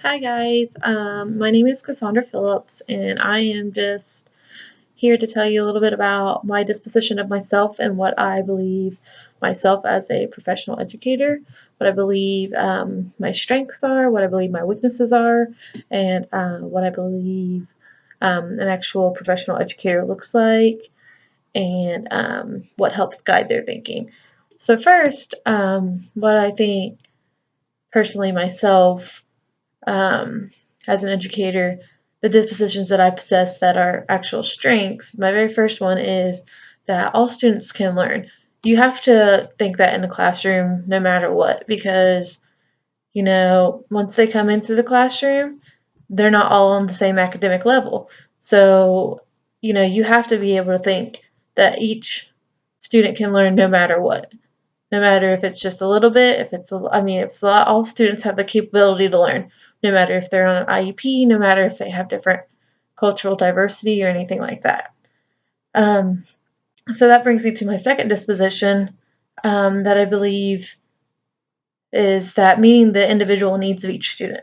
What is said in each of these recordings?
Hi guys, my name is Cassandra Phillips, and I am just here to tell you a little bit about my disposition of myself and what I believe myself as a professional educator, what I believe my strengths are, what I believe my weaknesses are, and what I believe an actual professional educator looks like, and what helps guide their thinking. So first, what I think personally myself as an educator, the dispositions that I possess that are actual strengths, my very first one is that all students can learn. You have to think that in the classroom no matter what, because, once they come into the classroom, they're not all on the same academic level. So, you have to be able to think that each student can learn no matter what. No matter if it's just a little bit, if it's if it's a lot, all students have the capability to learn, no matter if they're on an IEP, no matter if they have different cultural diversity or anything like that. Um, so that brings me to my second disposition that I believe is that meeting the individual needs of each student.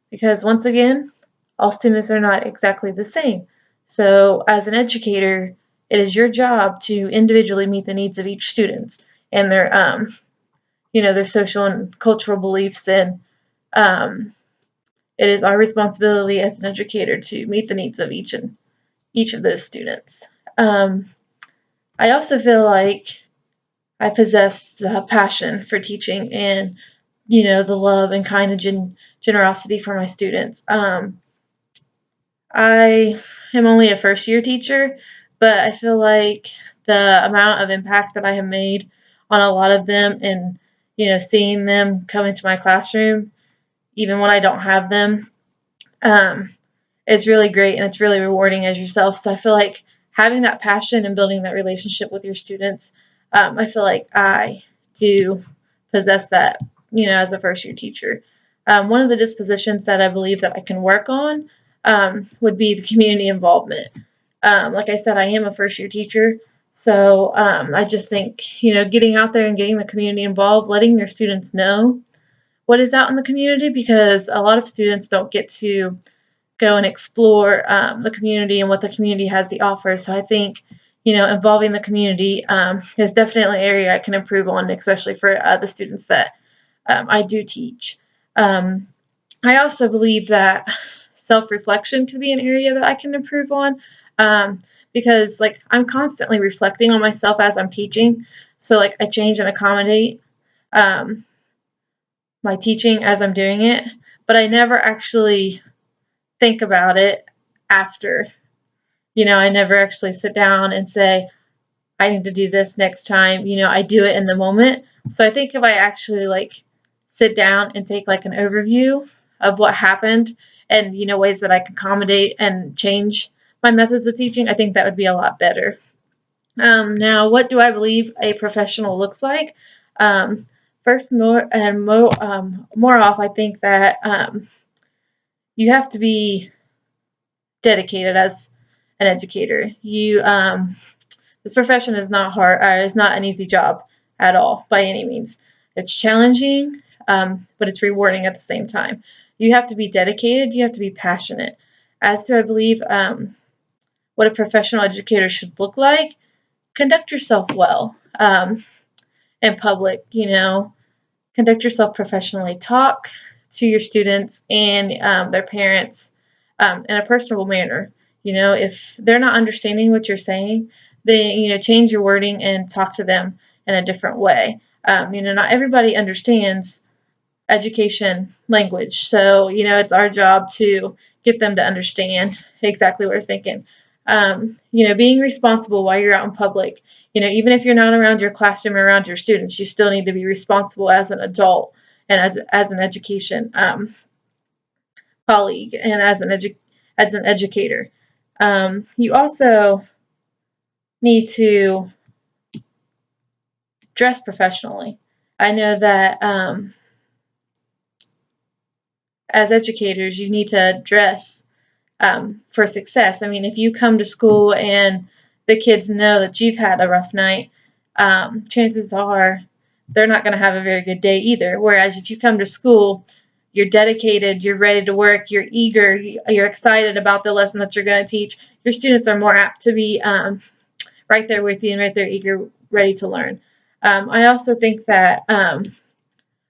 Because once again, all students are not exactly the same. So as an educator, it is your job to individually meet the needs of each student and their social and cultural beliefs, and it is our responsibility as an educator to meet the needs of each of those students. I also feel like I possess the passion for teaching and the love and kind of generosity for my students. I am only a first year teacher, but I feel like the amount of impact that I have made on a lot of them, and seeing them come into my classroom even when I don't have them, um, is really great, and it's really rewarding as yourself. So I feel like having that passion and building that relationship with your students, I feel like I do possess that, as a first year teacher. One of the dispositions that I believe that I can work on would be the community involvement. Like I said, I am a first year teacher, so I just think, getting out there and getting the community involved, letting your students know what is out in the community, because a lot of students don't get to go and explore the community and what the community has to offer. So I think, involving the community is definitely an area I can improve on, especially for the students that I do teach. Um, I also believe that self-reflection could be an area that I can improve on, because like I'm constantly reflecting on myself as I'm teaching. So like I change and accommodate um, my teaching as I'm doing it, but I never actually think about it after. I never actually sit down and say, I need to do this next time. I do it in the moment. So I think if I actually like sit down and take like an overview of what happened, and ways that I can accommodate and change my methods of teaching, I think that would be a lot better. Now, what do I believe a professional looks like? Um, First, more off, I think that you have to be dedicated as an educator. This profession is not hard. It's not an easy job at all by any means. It's challenging, but it's rewarding at the same time. You have to be dedicated. You have to be passionate. As to, I believe, what a professional educator should look like, conduct yourself well in public. Conduct yourself professionally. Talk to your students and their parents in a personable manner. If they're not understanding what you're saying, then change your wording and talk to them in a different way. Not everybody understands education language, so it's our job to get them to understand exactly what we're thinking. Being responsible while you're out in public. Even if you're not around your classroom or around your students, you still need to be responsible as an adult and as an education colleague and as an educator. You also need to dress professionally. I know that as educators, you need to dress for success. If you come to school and the kids know that you've had a rough night, chances are they're not going to have a very good day either. Whereas if you come to school, you're dedicated, you're ready to work, you're eager, you're excited about the lesson that you're going to teach, your students are more apt to be right there with you and right there eager, ready to learn. I also think that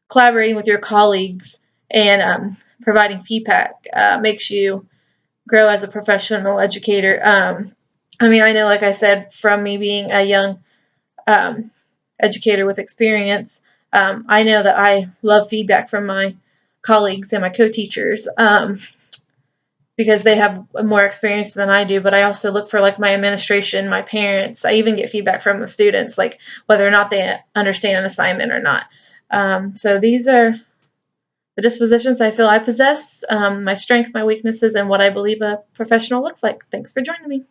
collaborating with your colleagues and providing feedback makes you grow as a professional educator. I mean, I know, like I said, from me being a young educator with experience, I know that I love feedback from my colleagues and my co-teachers because they have more experience than I do. But I also look for like my administration, my parents. I even get feedback from the students, like whether or not they understand an assignment or not. So these are the dispositions I feel I possess, my strengths, my weaknesses, and what I believe a professional looks like. Thanks for joining me.